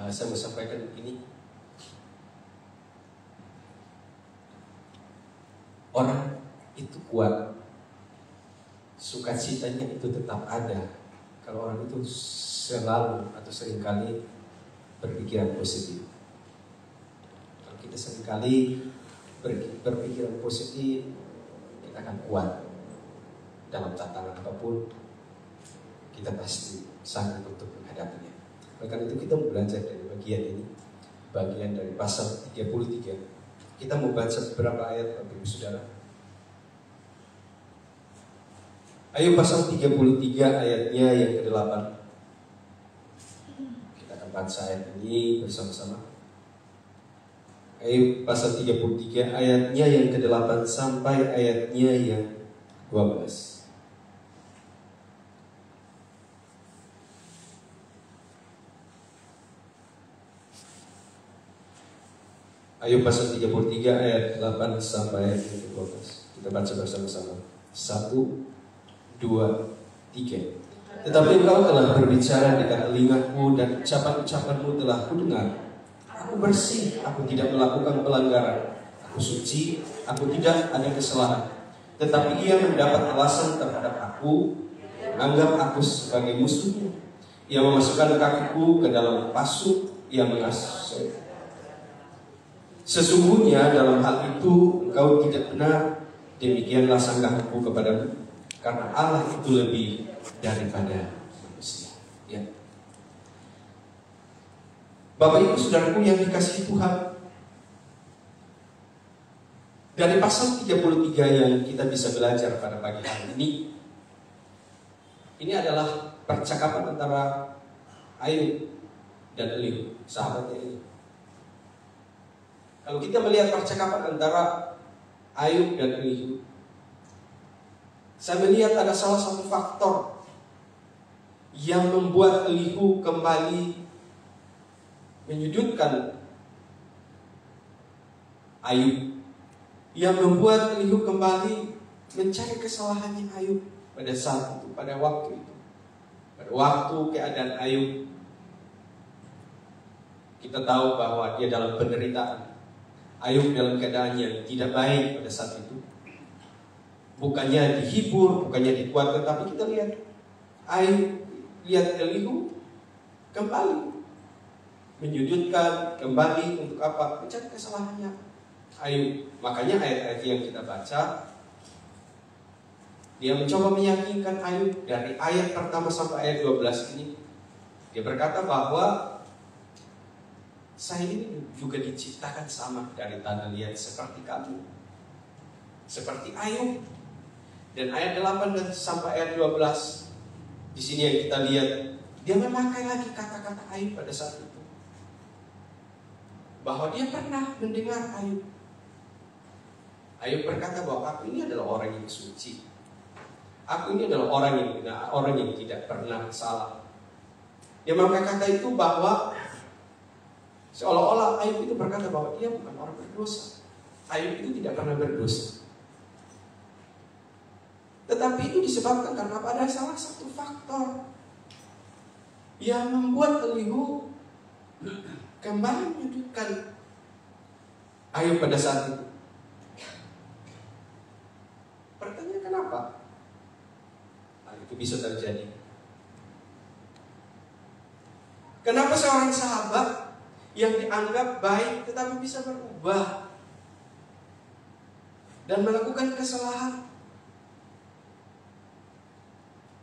Saya mau sampaikan begini. Orang itu kuat, sukacitanya itu tetap ada kalau orang itu selalu atau seringkali berpikiran positif. Kalau kita seringkali berpikiran positif, kita akan kuat dalam tantangan apapun. Kita pasti sanggup untuk menghadapinya. Oleh karena itu kita mau belajar dari bagian ini, bagian dari pasal 33. Kita mau baca beberapa ayat, Bapak Ibu Saudara. Ayo pasal 33 ayatnya yang ke-8. Kita akan baca ayat ini bersama-sama. Ayo pasal 33 ayatnya yang ke-8 sampai ayatnya yang 12. Ayo pasal 33 ayat 8 sampai ayat 12. Kita baca bersama-sama. 1, 2, 3. Tetapi engkau telah berbicara dekat telingaku dan ucapan-ucapanmu telah kudengar. Aku bersih, aku tidak melakukan pelanggaran. Aku suci, aku tidak ada kesalahan. Tetapi ia mendapat alasan terhadap aku, menganggap aku sebagai musuhnya. Ia memasukkan kakiku ke dalam pasuk, ia mengasuh. Sesungguhnya dalam hal itu engkau tidak benar, demikianlah sanggahanku kepadamu, karena Allah itu lebih daripada manusia. Ya. Bapak Ibu Saudaraku yang dikasihi Tuhan, dari pasal 33 yang kita bisa belajar pada pagi hari ini adalah percakapan antara Ayub dan Elihu, sahabatnya ini. Kalau kita melihat percakapan antara Ayub dan Elihu, saya melihat ada salah satu faktor yang membuat Elihu kembali menyudutkan Ayub, yang membuat Elihu kembali mencari kesalahannya Ayub pada saat itu, pada waktu itu. Pada waktu keadaan Ayub, kita tahu bahwa dia dalam penderitaan. Ayub dalam keadaan yang tidak baik pada saat itu. Bukannya dihibur, bukannya dikuatkan, tapi kita lihat Ayub, lihat Elihu kembali menyudutkan, kembali untuk apa? Mencari kesalahannya Ayub. Makanya ayat-ayat yang kita baca, dia mencoba meyakinkan Ayub dari ayat pertama sampai ayat 12 ini. Dia berkata bahwa saya ini juga diciptakan sama dari tanah liat seperti kamu, seperti Ayub. Dan ayat 8 dan sampai ayat 12 di sini yang kita lihat, dia memakai lagi kata-kata Ayub pada saat itu, bahwa dia pernah mendengar Ayub. Ayub berkata bahwa aku ini adalah orang yang suci, aku ini adalah orang yang benar, orang yang tidak pernah salah. Dia memakai kata itu bahwa seolah-olah Ayub itu berkata bahwa dia bukan orang berdosa. Ayub itu tidak pernah berdosa. Tetapi itu disebabkan karena ada salah satu faktor yang membuat Elihu kembali menyudutkan Ayub pada saat itu. Pertanyaan kenapa? Nah, itu bisa terjadi. Kenapa seorang sahabat yang dianggap baik tetapi bisa berubah dan melakukan kesalahan?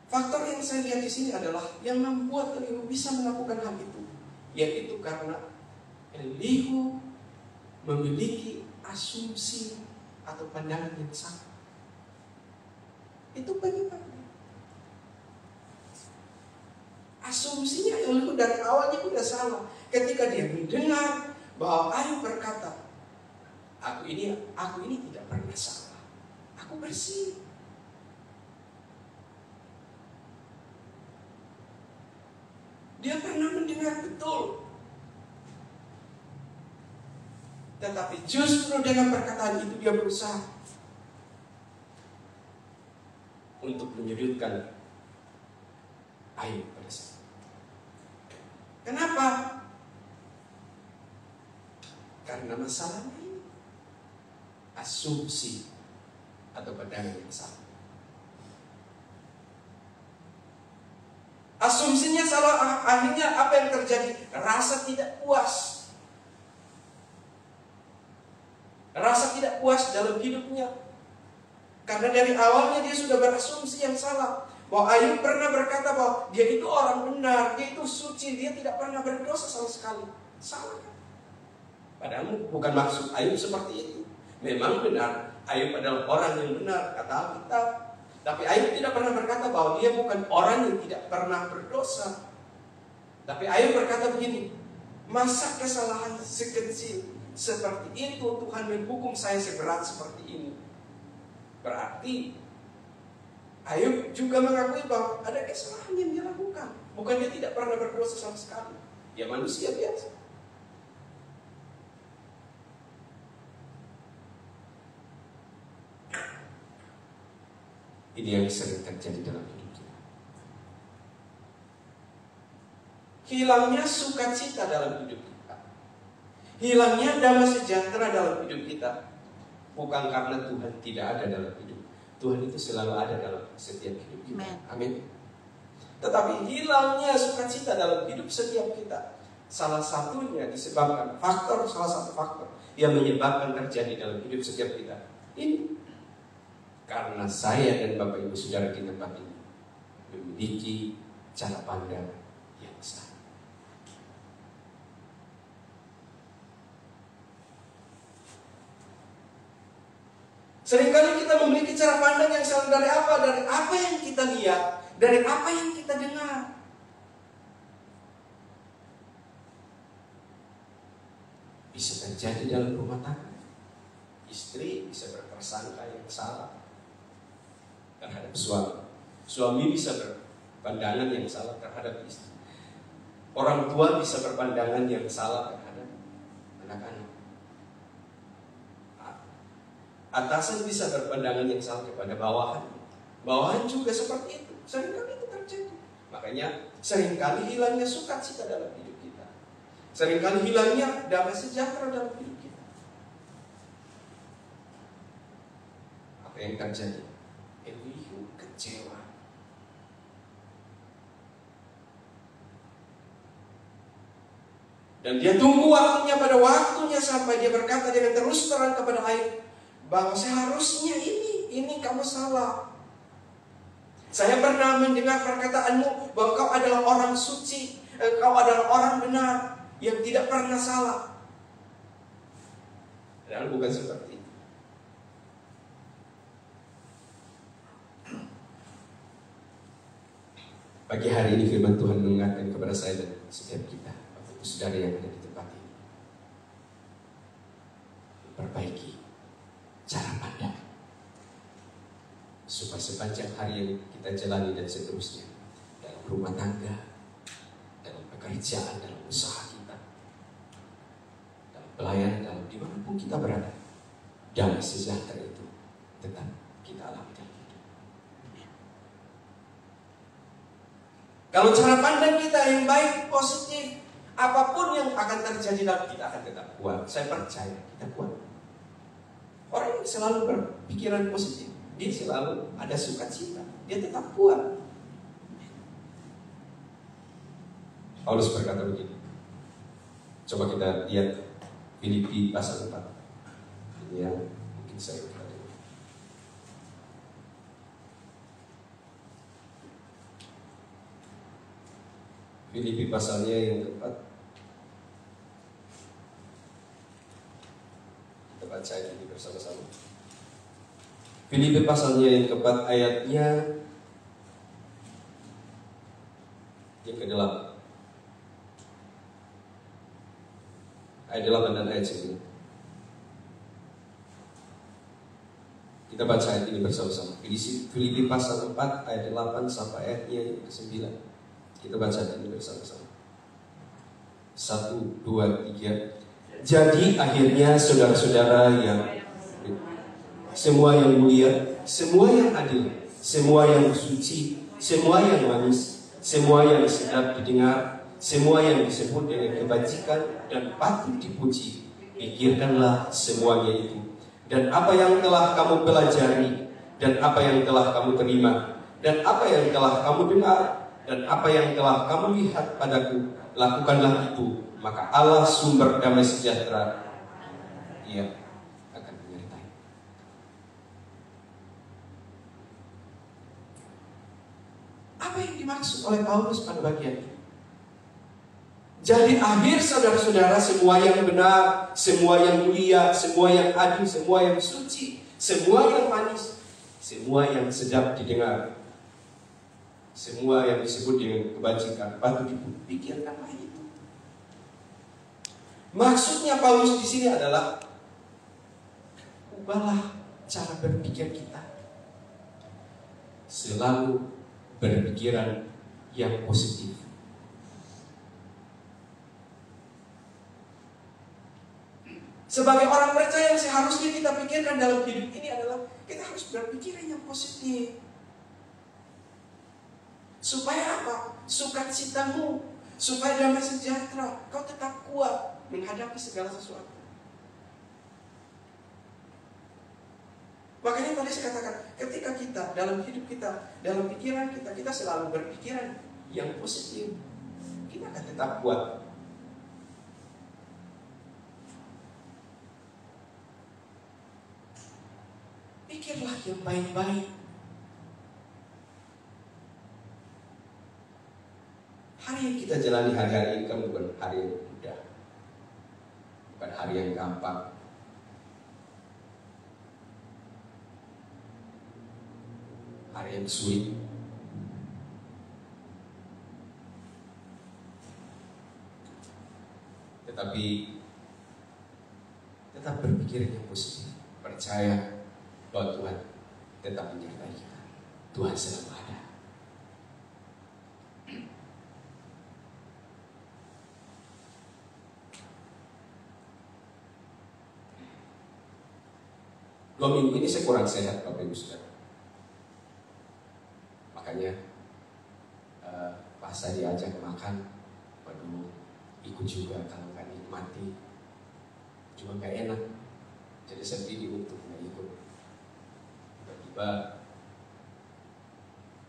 Faktor yang saya lihat di sini adalah yang membuat Elihu bisa melakukan hal itu, yaitu karena Elihu memiliki asumsi atau pandangan yang salah. Itu penyebabnya. Asumsinya Elihu dari awalnya sudah salah. Ketika dia mendengar bahwa Ayub berkata, aku ini tidak pernah salah, aku bersih. Dia pernah mendengar betul. Tetapi justru dengan perkataan itu dia berusaha untuk menyudutkan Ayub pada saat itu. Kenapa? Karena masalahnya ini asumsi atau pandangan yang salah. Asumsinya salah, akhirnya apa yang terjadi? Rasa tidak puas. Rasa tidak puas dalam hidupnya. Karena dari awalnya dia sudah berasumsi yang salah. Bahwa Ayub pernah berkata bahwa dia itu orang benar, dia itu suci, dia tidak pernah berdosa sama sekali. Salah kan? Padahal bukan maksud Ayub seperti itu. Memang benar, Ayub adalah orang yang benar, kata Alkitab. Tapi Ayub tidak pernah berkata bahwa dia bukan orang yang tidak pernah berdosa. Tapi Ayub berkata begini, masa kesalahan sekecil seperti itu Tuhan menghukum saya seberat seperti ini. Berarti Ayub juga mengakui bahwa ada kesalahan yang dia lakukan. Bukan dia tidak pernah berdosa sama sekali. Dia manusia biasa. Ini yang sering terjadi dalam hidup kita. Hilangnya sukacita dalam hidup kita, hilangnya damai sejahtera dalam hidup kita, bukan karena Tuhan tidak ada dalam hidup. Tuhan itu selalu ada dalam setiap hidup kita. Amin. Tetapi hilangnya sukacita dalam hidup setiap kita, salah satunya disebabkan salah satu faktor yang menyebabkan terjadi dalam hidup setiap kita ini. Karena saya dan Bapak Ibu Saudara di tempat ini memiliki cara pandang yang salah. Seringkali kita memiliki cara pandang yang salah dari apa? Dari apa yang kita lihat, dari apa yang kita dengar. Bisa terjadi dalam rumah tangga. Istri bisa berprasangka yang salah terhadap suami. Suami bisa berpandangan yang salah terhadap istri. Orang tua bisa berpandangan yang salah terhadap anak-anak. Atasan bisa berpandangan yang salah kepada bawahan. Bawahan juga seperti itu. Seringkali itu terjadi. Makanya seringkali hilangnya sukacita dalam hidup kita. Seringkali hilangnya damai sejahtera dalam hidup kita. Apa yang terjadi? Elihu kecewa. Dan dia tunggu waktunya, pada waktunya sampai dia berkata dengan terus terang kepada Ayub bahwa seharusnya ini kamu salah. Saya pernah mendengar perkataanmu bahwa kau adalah orang suci, kau adalah orang benar yang tidak pernah salah. Padahal bukan seperti itu. Pagi hari ini firman Tuhan mengingatkan kepada saya dan setiap kita, Bapak Ibu Saudara yang ada di tempat ini, perbaiki cara pandang supaya sepanjang hari yang kita jalani dan seterusnya, dalam rumah tangga, dalam pekerjaan, dalam usaha kita, dalam pelayanan, dalam dimanapun kita berada, damai sejahtera itu tetap kita alami. Kalau cara pandang kita yang baik, positif, apapun yang akan terjadi dalam kita akan tetap kuat. Saya percaya kita kuat. Orang yang selalu berpikiran positif, dia selalu ada sukacita, dia tetap kuat. Paulus berkata begini. Coba kita lihat Filipi pasal 4. Ini yang mungkin saya berkata. Filipi pasalnya yang keempat. Kita baca ini bersama-sama. Filipi pasalnya yang keempat ayatnya yang ke-8. Ayat 8 dan ayat 9. Kita baca ayat ini bersama-sama. Filipi pasal 4 ayat 8 sampai ayatnya yang ke-9. Kita baca ini bersama-sama. 1, 2, 3. Jadi akhirnya saudara-saudara yang semua yang mulia, semua yang adil, semua yang suci, semua yang manis, semua yang sedap didengar, semua yang disebut dengan kebajikan dan patut dipuji, Pikirkanlah semuanya itu, dan apa yang telah kamu pelajari, dan apa yang telah kamu terima, dan apa yang telah kamu dengar, dan apa yang telah kamu lihat padaku, lakukanlah itu, maka Allah sumber damai sejahtera, Ia akan menyertai. Apa yang dimaksud oleh Paulus pada bagian ini? Jadi akhir saudara-saudara, semua yang benar, semua yang mulia, semua yang adil, semua yang suci, semua yang manis, semua yang sedap didengar, semua yang disebut dengan kebajikan, patut dipikirkanlah itu. Maksudnya Paulus di sini adalah ubahlah cara berpikir kita. Selalu berpikiran yang positif. Sebagai orang percaya yang seharusnya kita pikirkan dalam hidup ini adalah kita harus berpikiran yang positif. Supaya apa? Sukacitamu, supaya damai sejahtera, kau tetap kuat menghadapi segala sesuatu. Makanya tadi saya katakan, ketika kita dalam hidup kita, dalam pikiran kita, kita selalu berpikiran yang positif, kita akan tetap kuat. Pikirlah yang baik-baik. Hari yang kita jalani hari-hari ini kan bukan hari yang mudah, bukan hari yang gampang. Hari yang sulit. Tetapi tetap berpikir yang positif, percaya bahwa Tuhan tetap menyertai kita. Tuhan selalu ada. Dua minggu ini saya kurang sehat, Bapak Ibu Saudara. Makanya pas saya diajak makan, waduh, ikut juga. Kalau nggak nikmati, cuma nggak enak. Jadi saya pilih untuk nggak ikut. Tiba-tiba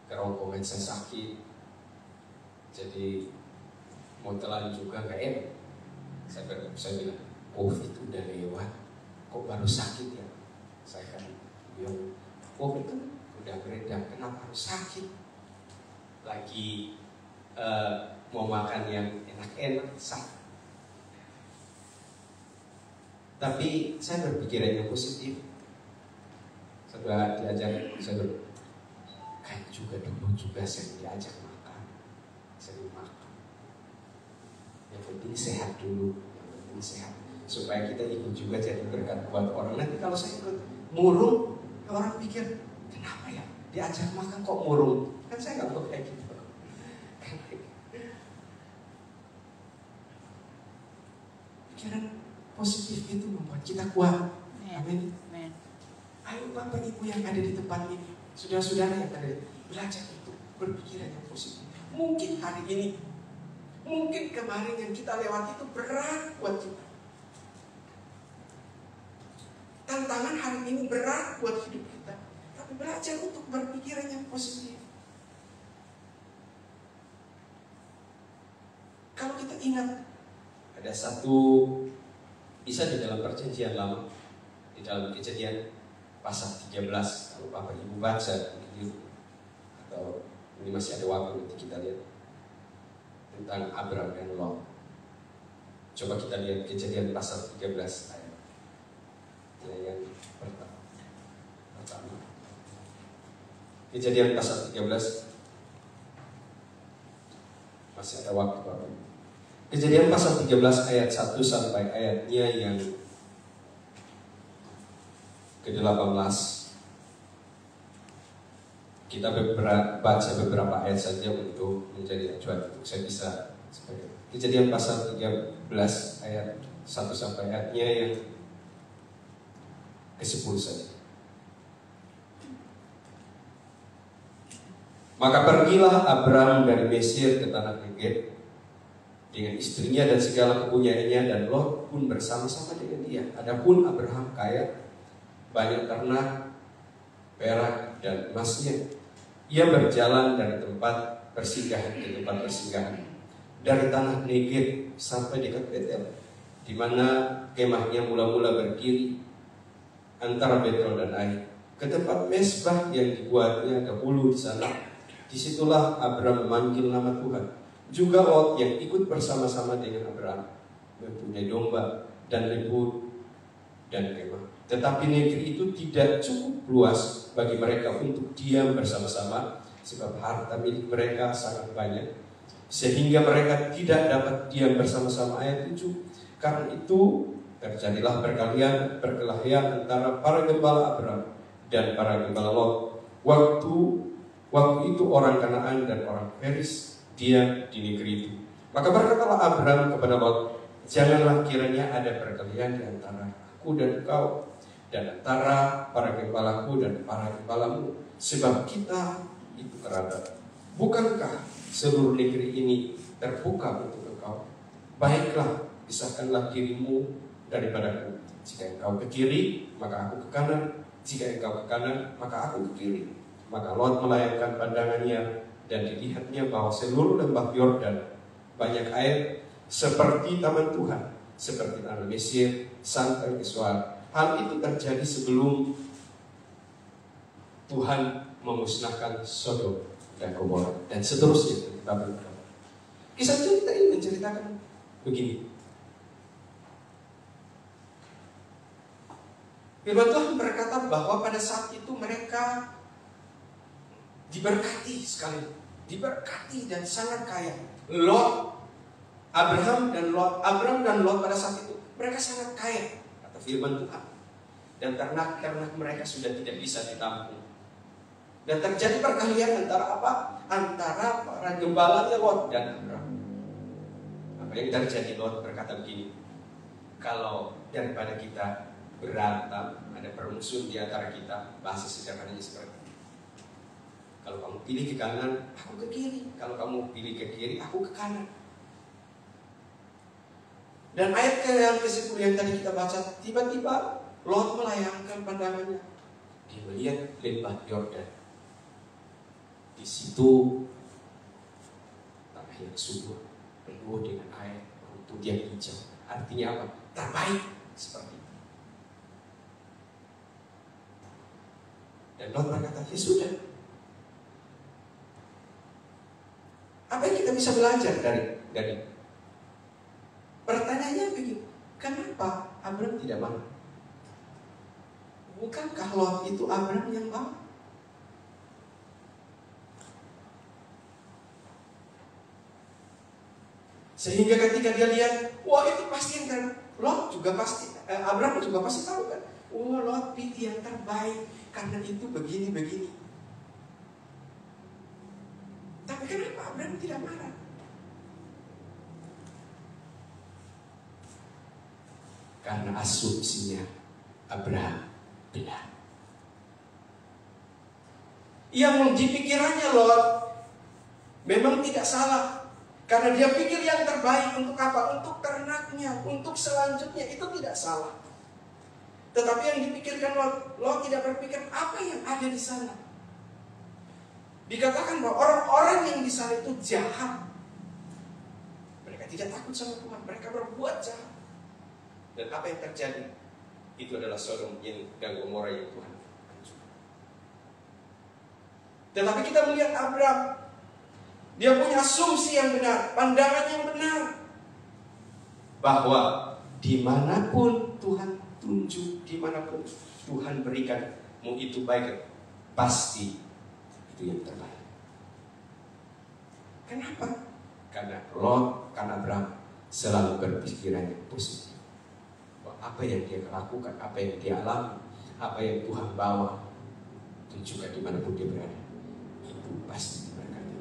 kerongkongan saya sakit, jadi mau telan juga nggak enak. Saya bilang, COVID itu udah lewat, kok baru sakit ya? Saya kan bilang, COVID itu udah beredar, kenapa harus sakit? Lagi mau makan yang enak-enak, sakit. Tapi saya berpikiran yang positif. Setelah diajak, saya kan juga dulu juga saya diajak makan, sering makan. Yang penting sehat dulu, yang penting sehat, supaya kita ikut juga jadi berkat buat orang. Nanti kalau saya ikut murung, orang pikir kenapa ya diajak makan kok murung? Kan saya nggak mau kayak gitu. Pikiran positif itu membuat kita kuat. Amin. Ayo Bapak Ibu yang ada di tempat ini, saudara-saudara yang ada, belajar untuk berpikiran yang positif. Mungkin hari ini, mungkin kemarin yang kita lewati itu berat buat kita. Tantangan hari ini berat buat hidup kita. Tapi belajar untuk berpikiran yang positif. Kalau kita ingat, ada satu kisah di dalam Perjanjian Lama, di dalam Kejadian pasal 13, kalau Bapak Ibu baca begitu, atau ini masih ada waktu nanti kita lihat tentang Abram dan Lot. Coba kita lihat Kejadian pasal 13 ayat yang pertama. Kejadian pasal 13, masih ada waktu Bapak. Kejadian pasal 13 ayat 1 sampai ayatnya yang ke-18. Kita baca beberapa ayat saja untuk menjadi acuan untuk saya bisa sebagai. Kejadian pasal 13 ayat 1 sampai ayatnya yang ke-10 saja. Maka pergilah Abram dari Mesir ke tanah Negeb, dengan istrinya dan segala kepunyaannya, dan Lot pun bersama-sama dengan dia. Adapun Abraham kaya, banyak ternak, perak dan emasnya. Ia berjalan dari tempat persinggahan ke tempat persinggahan, dari tanah Negeb sampai dekat Betel, di mana kemahnya mula-mula berdiri antara Betel dan Ai, ke tempat mesbah yang dibuatnya dahulu di sana. Disitulah Abraham memanggil nama Tuhan. Juga Lot yang ikut bersama-sama dengan Abraham mempunyai domba dan lembu dan kemah. Tetapi negeri itu tidak cukup luas bagi mereka untuk diam bersama-sama, sebab harta milik mereka sangat banyak, sehingga mereka tidak dapat diam bersama-sama. Ayat 7. Karena itu terjadilah perkelahian antara para gembala Abraham dan para gembala Lot. Waktu itu orang Kanaan dan orang Peris diam di negeri itu. Maka berkatalah Abraham kepada Lot, janganlah kiranya ada perkelahian di antara aku dan engkau, dan antara para gembalaku dan para gembalamu, sebab kita itu kerabat. Bukankah seluruh negeri ini terbuka untuk engkau? Baiklah, pisahkanlah dirimu daripadaku. Jika engkau ke kiri, maka aku ke kanan. Jika engkau ke kanan, maka aku ke kiri. Maka Lot melayangkan pandangannya, dan dilihatnya bahwa seluruh lembah Yordan banyak air, seperti taman Tuhan, seperti tanah Mesir sampai ke Suar. Hal itu terjadi sebelum Tuhan memusnahkan Sodom dan Gomora, dan seterusnya. Kisah cerita ini menceritakan begini. Firman Tuhan berkata bahwa pada saat itu mereka diberkati sekali, diberkati dan sangat kaya. Abraham dan Lot pada saat itu mereka sangat kaya, kata firman Tuhan. Dan ternak-ternak mereka sudah tidak bisa ditampung. Dan terjadi perkelahian antara apa? Antara para gembalanya Lot dan Abraham. Apa yang terjadi? Lot berkata begini, kalau daripada kita berantem, ada permusuhan di antara kita, bahasa sederhananya seperti ini. Kalau kamu pilih ke kanan, aku ke kiri. Kalau kamu pilih ke kiri, aku ke kanan. Dan ayat yang ke-10 yang tadi kita baca, tiba-tiba Lot melayangkan pandangannya. Dia melihat lembah Yordan. Di situ tanah yang subur, penuh dengan air, rumput yang hijau. Artinya apa? Terbaik seperti itu. Dan Lot berkata, ya sudah. Apa yang kita bisa belajar dari pertanyaannya begini, kenapa Abraham tidak mau? Bukankah Lot itu Abraham yang bawa? Sehingga ketika dia lihat, wah itu pasti yang Lot juga pasti, Abraham juga pasti tahu kan, wah Lot pilih yang terbaik karena itu begini. Tapi kenapa Abraham tidak marah? Karena asumsinya Abraham benar. Yang di pikirannya Lot memang tidak salah, karena dia pikir yang terbaik untuk apa? Untuk ternaknya, untuk selanjutnya, itu tidak salah. Tetapi yang dipikirkan Lot tidak berpikir apa yang ada di sana. Dikatakan bahwa orang-orang yang di sana itu jahat. Mereka tidak takut sama Tuhan, mereka berbuat jahat. Dan apa yang terjadi? Itu adalah Sodom dan Gomora yang Tuhan hancurkan. Tetapi kita melihat Abraham, dia punya asumsi yang benar, pandangan yang benar, bahwa dimanapun Tuhan tunjuk, dimanapun Tuhan berikan, mau itu baik, pasti itu yang terbaik. Kenapa? Karena Abraham selalu berpikiran yang positif. Apa yang dia lakukan, apa yang dia alami, apa yang Tuhan bawa, tunjukkan dimanapun dia berada, itu pasti diberkati.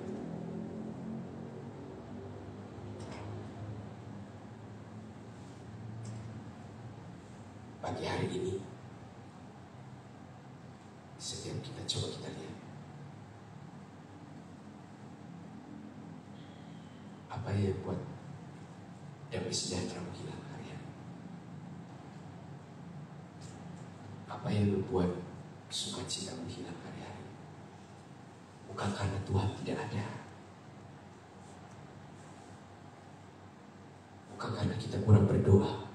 Pagi hari ini, setiap kita coba kita lihat, apa yang buat damai sejahtera menghilang hari-hari. Apa yang membuat sukacita menghilang hari-hari? Bukan karena Tuhan tidak ada, bukan karena kita kurang berdoa,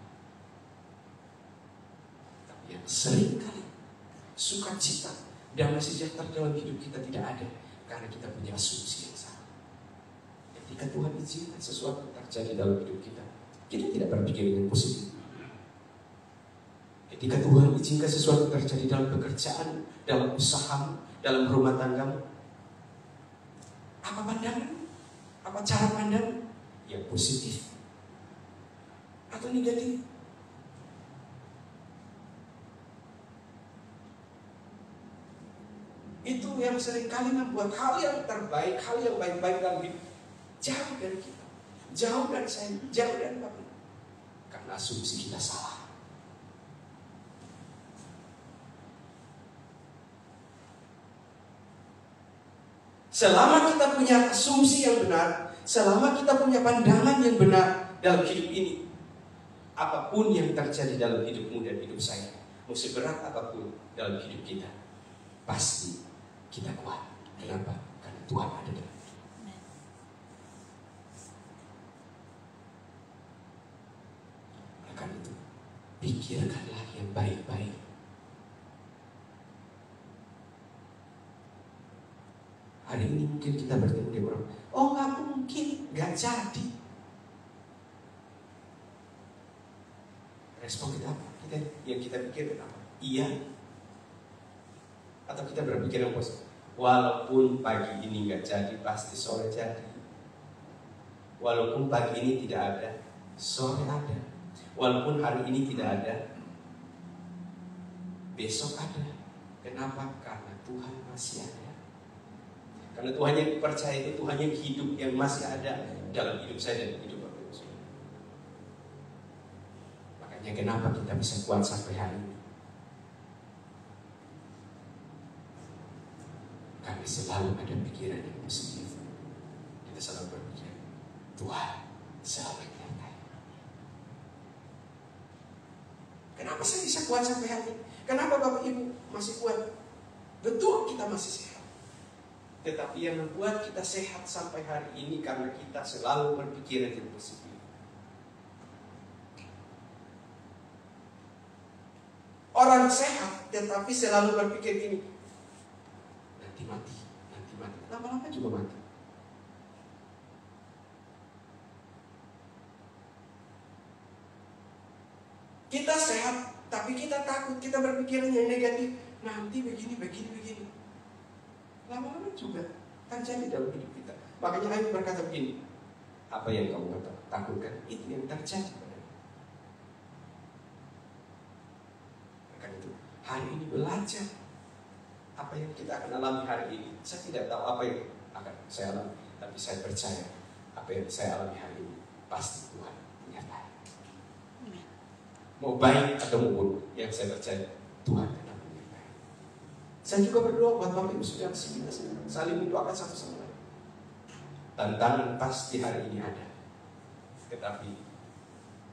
tapi yang sering kali sukacita, damai sejahtera dalam hidup kita tidak ada karena kita punya asumsi yang salah. Ketika Tuhan izinkan sesuatu terjadi dalam hidup kita, kita tidak berpikir dengan positif. Ketika Tuhan izinkan sesuatu terjadi dalam pekerjaan, dalam usaha, dalam rumah tangga, apa pandangan? Apa cara pandang? Yang positif atau negatif? Itu yang seringkali membuat hal yang terbaik, hal yang baik-baik dalam hidup jauh dari kita, jauh dari saya, jauh dari Bapak. Karena asumsi kita salah. Selama kita punya asumsi yang benar, selama kita punya pandangan yang benar dalam hidup ini, apapun yang terjadi dalam hidupmu dan hidup saya, mau seberat apapun dalam hidup kita, pasti kita kuat. Kenapa? Karena Tuhan ada dalam. Karena itu, pikirkanlah yang baik-baik. Hari ini mungkin kita bertemu dengan orang, oh nggak mungkin, nggak jadi. Respon kita apa? Yang kita pikirkan apa? Iya. Atau kita berpikir yang positif. Walaupun pagi ini nggak jadi, pasti sore jadi. Walaupun pagi ini tidak ada, sore ada. Walaupun hari ini tidak ada, besok ada. Kenapa? Karena Tuhan masih ada. Karena Tuhan yang percaya itu Tuhan yang hidup, yang masih ada dalam hidup saya dan hidup Bapak Ibu. Makanya kenapa kita bisa kuat sampai hari ini? Karena selalu ada pikiran yang positif. Kita selalu berpikir, Tuhan selalu menyertai. Kenapa saya bisa kuat sampai hari ini? Kenapa Bapak Ibu masih kuat? Betul kita masih sehat. Tetapi yang membuat kita sehat sampai hari ini karena kita selalu berpikiran yang positif. Orang sehat tetapi selalu berpikir gini, nanti mati. Lama-lama juga mati. Kita sehat tapi kita takut, kita berpikiran yang negatif. Nanti begini. Lama-lama juga terjadi dalam hidup kita. Makanya Ayub berkata begini, apa yang kamu takutkan itu yang terjadi padamu. Karena itu hari ini belajar apa yang kita akan alami hari ini. Saya tidak tahu apa yang akan saya alami, tapi saya percaya apa yang saya alami hari ini pasti Tuhan menyertai. Mau baik atau mau buruk, yang saya percaya Tuhan akan menyertai. Saya juga berdoa buat Bapak Ibu Saudara saling mendoakan satu sama lain. Tantangan pasti hari ini ada, tetapi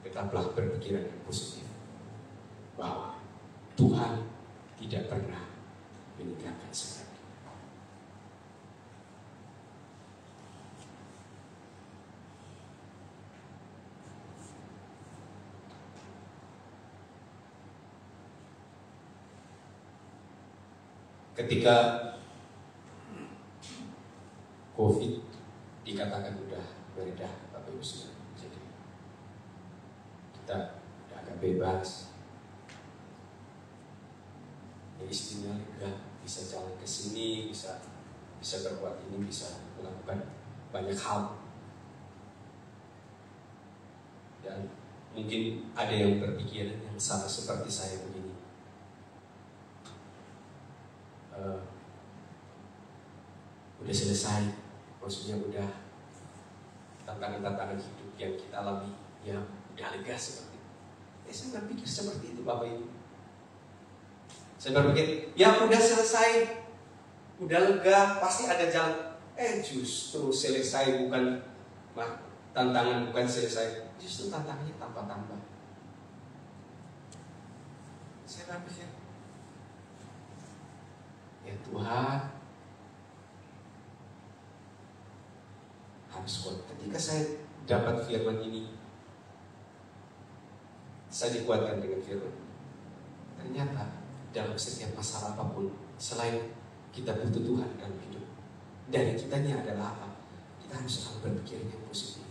tetaplah berpikiran yang positif bahwa Tuhan tidak pernah meninggalkan saya. Ketika COVID dikatakan udah beredah, Bapak Ibu Saudara, jadi kita udah agak bebas, ya istrinya lega, bisa jalan ke sini, bisa berbuat ini, bisa melakukan banyak hal. Dan mungkin ada yang berpikiran yang sama seperti saya begini. Udah selesai, maksudnya udah tantangan-tantangan hidup yang kita alami, ya udah lega seperti itu. Saya berpikir seperti itu Bapak Ibu. Saya berpikir, ya udah selesai, udah lega, pasti ada jalan. Justru selesai bukan tantangan, bukan selesai. justru tantangannya tambah-tambah. Saya berpikir, ya Tuhan, harus kuat. Ketika saya dapat firman ini, saya dikuatkan dengan firman. Ternyata dalam setiap masalah apapun, selain kita butuh Tuhan dalam hidup, dari kitanya adalah apa? Kita harus selalu berpikir yang positif.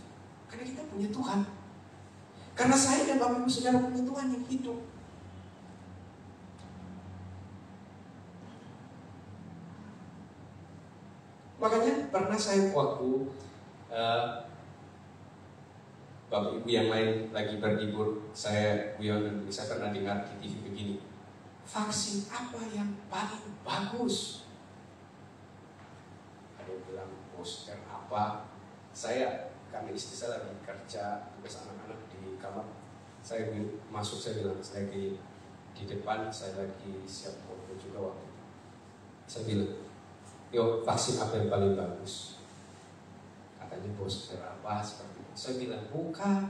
Karena kita punya Tuhan. Karena saya dan Bapak Ibu Saudara punya Tuhan yang hidup. Makanya pernah saya waktu Bapak Ibu yang lain lagi berlibur, saya pernah dengar di TV begini, vaksin apa yang paling bagus? Ada yang bilang booster apa? Kami istri saya lagi kerja tugas anak-anak di kamar. Saya bilang saya di depan, saya lagi siap foto juga waktu itu. Saya bilang, yo vaksin apa yang paling bagus? Katanya booster apa seperti itu. Saya bilang bukan.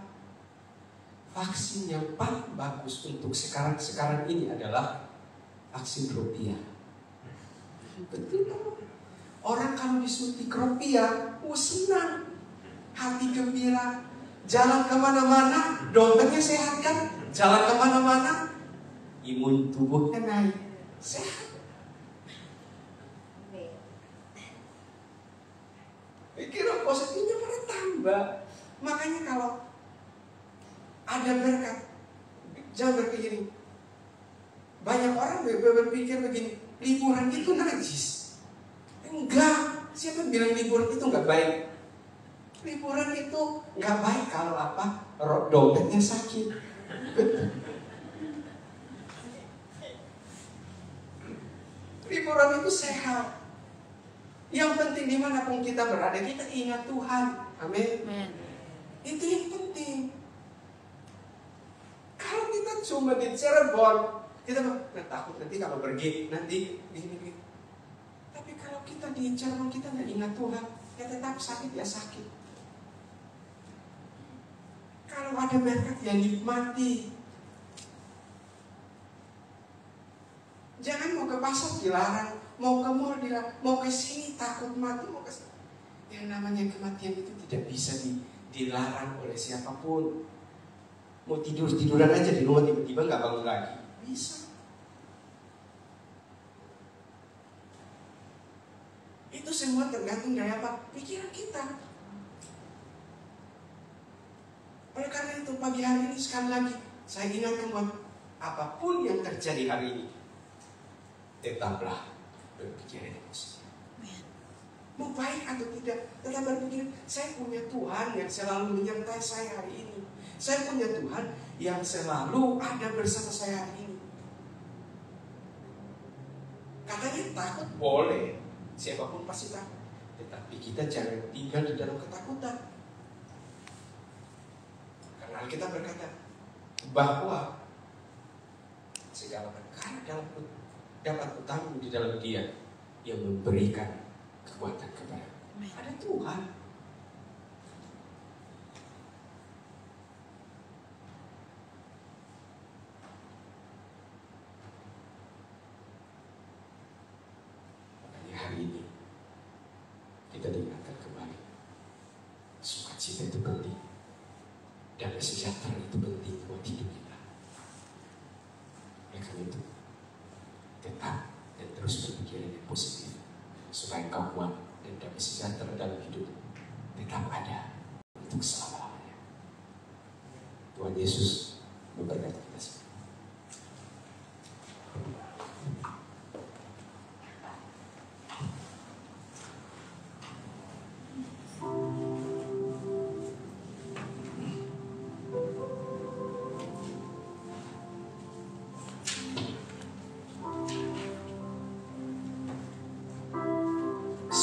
Vaksin yang paling bagus untuk sekarang ini adalah vaksin rupiah. Betul. Orang kalau disuntik rupiah, senang, hati gembira, jalan kemana-mana, dompetnya sehat kan? Jalan kemana-mana, imun tubuhnya naik, sehat. Pikiran positifnya bertambah. Makanya kalau ada berkat, jangan berpikir. Banyak orang berpikir begini, liburan itu najis. Enggak, siapa bilang liburan itu enggak baik? Liburan itu enggak baik kalau apa? Dompetnya sakit. Liburan itu sehat. Yang penting dimanapun kita berada, kita ingat Tuhan. Amin. Itu yang penting. Kalau kita cuma di Cirebon, kita takut nanti kalau pergi, nanti gini. Tapi kalau kita di Cirebon, kita nggak ingat Tuhan, ya tetap sakit ya sakit. Kalau ada berkat ya nikmati. Jangan mau ke pasar dilarang, mau ke mall dilarang, mau ke sini takut mati, mau ke sini. Yang namanya kematian itu tidak bisa dilarang oleh siapapun. Mau tiduran aja di rumah tiba-tiba nggak bangun lagi, bisa. Itu semua tergantung dari apa? Pikiran kita. Oleh karena itu pagi hari ini sekali lagi saya ingatkan buat apapun yang terjadi hari ini, tetaplah berpikir yang positif. Mau baik atau tidak, tetap berpikir saya punya Tuhan yang selalu menyertai saya hari ini. Saya punya Tuhan yang selalu ada bersama saya hari ini. Katanya takut boleh, siapapun pasti takut. Tetapi kita jangan tinggal di dalam ketakutan. Karena kita berkata bahwa segala perkara dapat utangmu di dalam Dia yang memberikan kekuatan kepada. Ada Tuhan. Makanya hari ini kita diingatkan kembali, sukacita itu penting, damai sejahtera itu penting buat hidup kita. Oleh karena itu, tetap dan terus berpikir yang positif supaya kau kuat dan damai sejahtera dalam hidup tetap ada untuk selama-lamanya. Tuhan Yesus memberkati kita semua.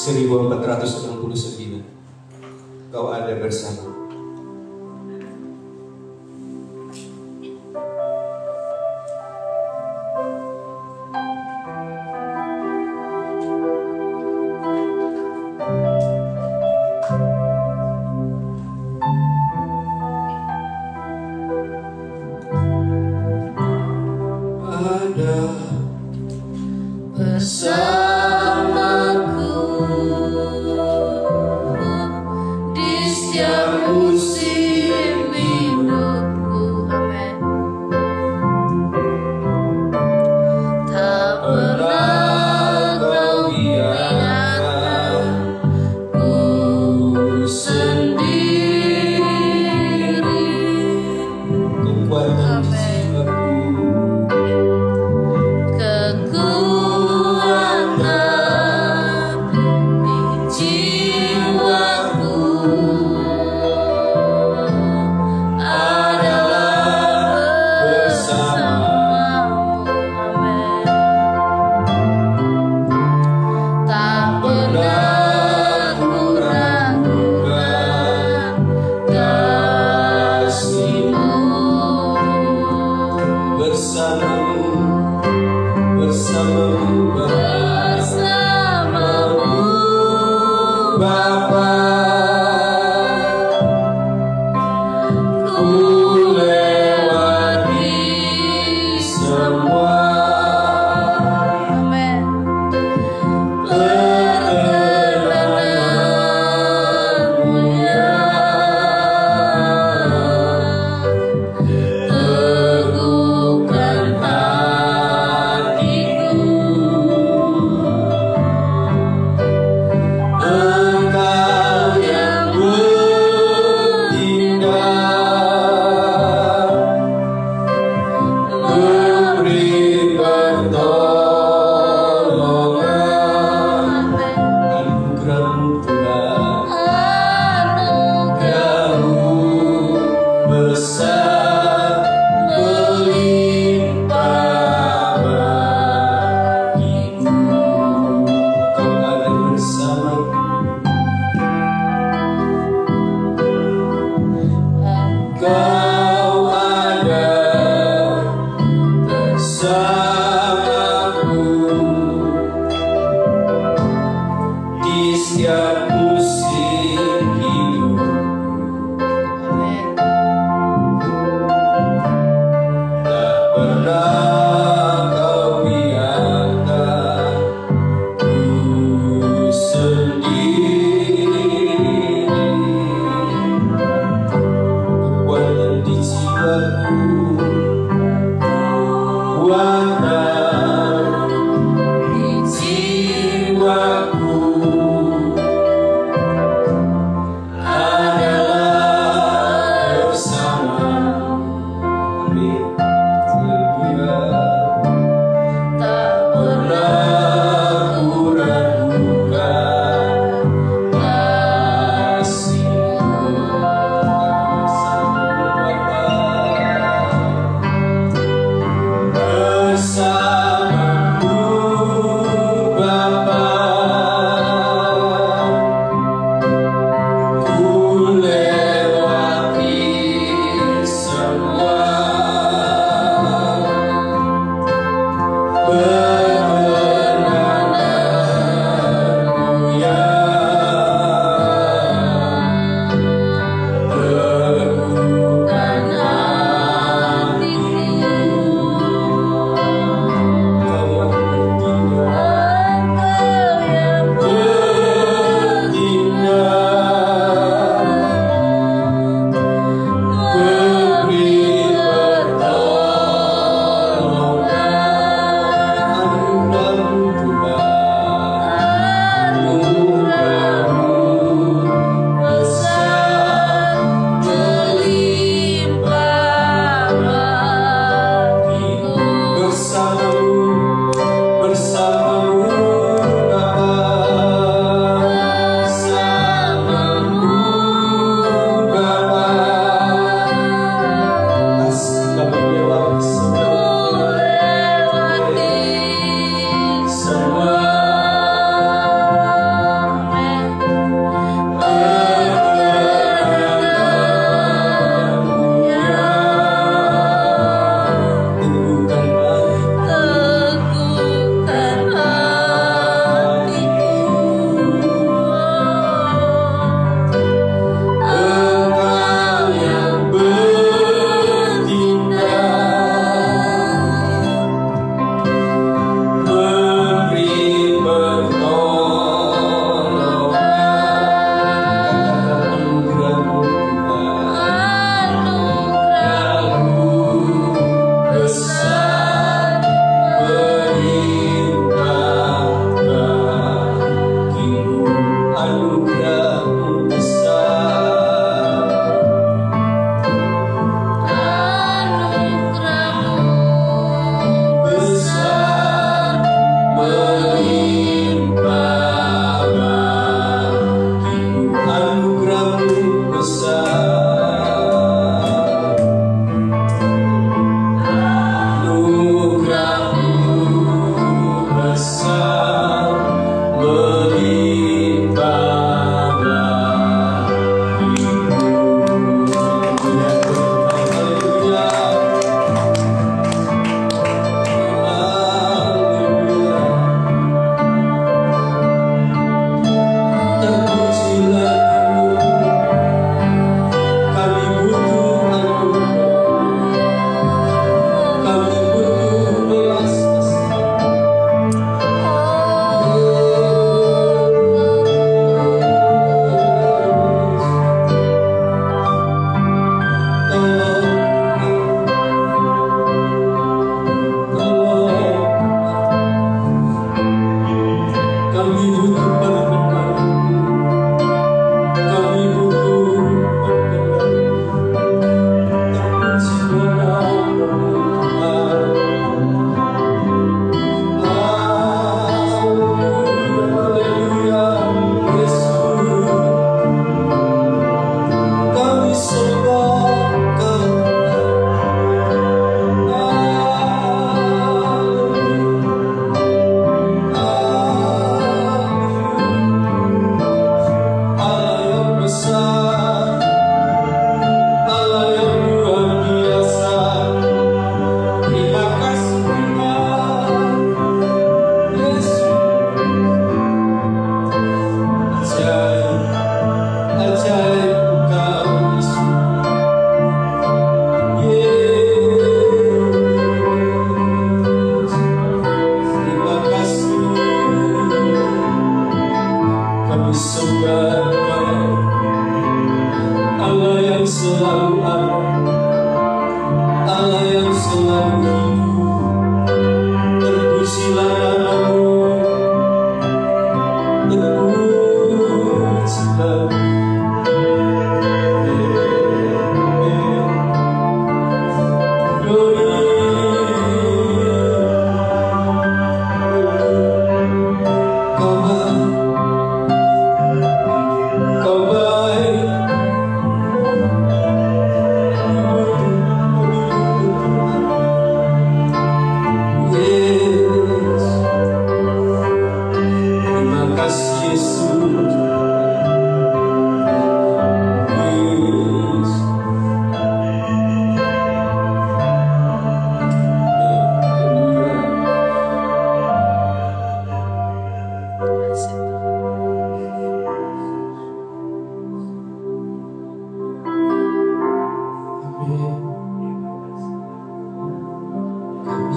Seribu 1469 kau ada bersama. ada bersamaku di setiap musim hidupku. Amin. Tak pernah kau biarkan ku sendiri. kekuatan di jiwaku. Kekuatan di jiwaku adalah bersamamu. Amin. Tak pernah ku ragukan kasih-Mu. Bersamamu, bersamamu Bersamamu Bapa, ku lewati semua Amin. Perkenanan-Mu teguhkan hatiku. Engkau yang bertindak, memberi pertolongan. Anugerah-Mu Tuhan jauh besar melimpah bagiku. Kau ada bersamaku. Kau ada bersamaku di setiap musim hidup. Amin. Tak pernah kau biarkan ku sendiri. Kekuatan di jiwaku, kekuatan di jiwaku adalah bersamamu. Amin. Haleluya. Tak pernah Ku ragukan kasih-Mu. Bersamamu Bapa, ku lewati semua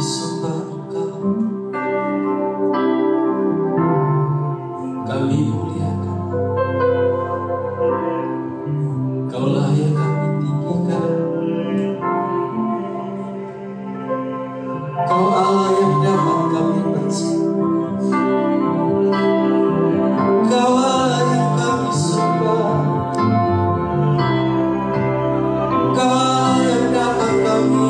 kami sembah Engkau, kami muliakan. Kaulah yang kami tinggikan. Kau Allah yang dapat kami percaya. Kau Allah yang kami sembah. Kau Allah yang dapat kami.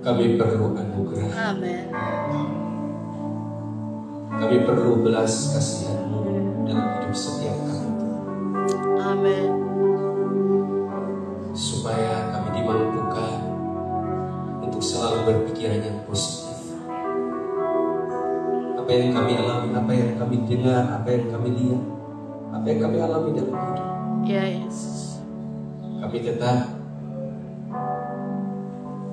Kami perlu anugerah. Amin. Kami perlu belas kasihan-Mu dalam hidup setiap kami. Amin. Supaya kami dimampukan untuk selalu berpikiran yang positif. Apa yang kami alami, apa yang kami dengar, apa yang kami lihat, apa yang kami alami dalam hidup. Ya Yesus. Kami tetap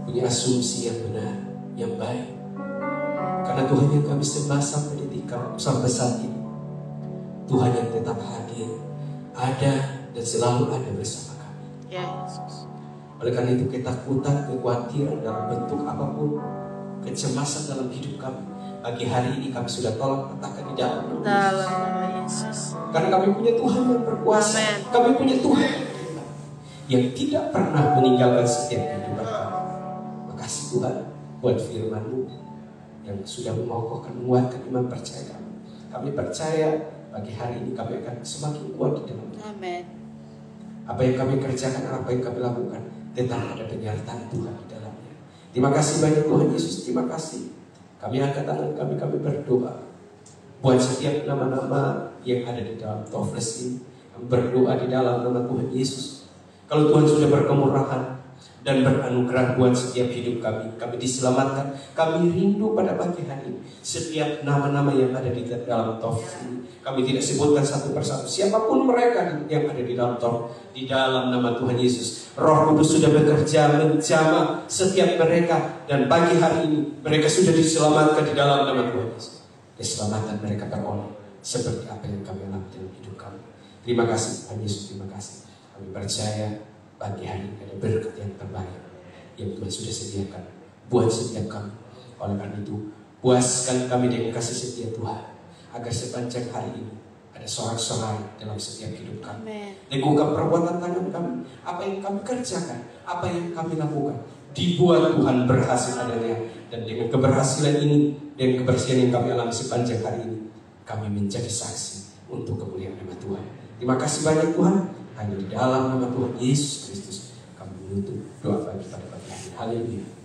punya asumsi yang benar, yang baik. Karena Tuhan yang kami sembah sampai sampai saat ini, Tuhan yang tetap hadir, ada dan selalu ada bersama kami. Ya Yesus. Oleh karena itu ketakutan, kekhawatiran dalam bentuk apapun, kecemasan dalam hidup kami, pagi hari ini kami sudah tolak letakkan di dalam Dalam nama Yesus. Karena kami punya Tuhan yang berkuasa. Amen. Kami punya Tuhan yang tidak pernah meninggalkan setiap kehidupan kami. Makasih Tuhan buat firman-Mu yang sudah menguatkan iman percaya kami. Kami percaya pagi hari ini kami akan semakin kuat di dalam. Amen. Apa yang kami kerjakan, apa yang kami lakukan, tetap ada penyertaan Tuhan di dalamnya. Terima kasih banyak Tuhan Yesus. Terima kasih. Kami angkat tangan kami berdoa buat setiap nama-nama yang ada di dalam Tofles ini. Kami berdoa di dalam nama Tuhan Yesus. Kalau Tuhan sudah berkemurahan dan beranugerah buat setiap hidup kami diselamatkan. Kami rindu pada pagi hari ini setiap nama-nama yang ada di dalam Tofles ini. Kami tidak sebutkan satu persatu siapapun mereka yang ada di dalam Tofles. Di dalam nama Tuhan Yesus, Roh Kudus sudah bekerja menjamah setiap mereka, dan pagi hari ini mereka sudah diselamatkan di dalam nama Tuhan Yesus. Keselamatan mereka teroleh seperti apa yang kami alami dalam hidup kami. Terima kasih Tuhan Yesus, terima kasih. Kami percaya pagi hari ini ada berkat yang terbaik yang Tuhan sudah sediakan buat setiap kami. Oleh karena itu, puaskan kami dengan kasih setia Tuhan, agar sepanjang hari ini ada sorak-sorai dalam setiap hidup kami. Teguhkan perbuatan tangan kami, apa yang kami kerjakan, apa yang kami lakukan, dibuat Tuhan berhasil adanya. Dan dengan keberhasilan ini dan kebersihan yang kami alami sepanjang hari ini, kami menjadi saksi untuk kemuliaan nama Tuhan. Terima kasih banyak Tuhan. Hanya di dalam nama Tuhan Yesus Kristus kami menutup doa bagi pada pagi hari. Haleluya.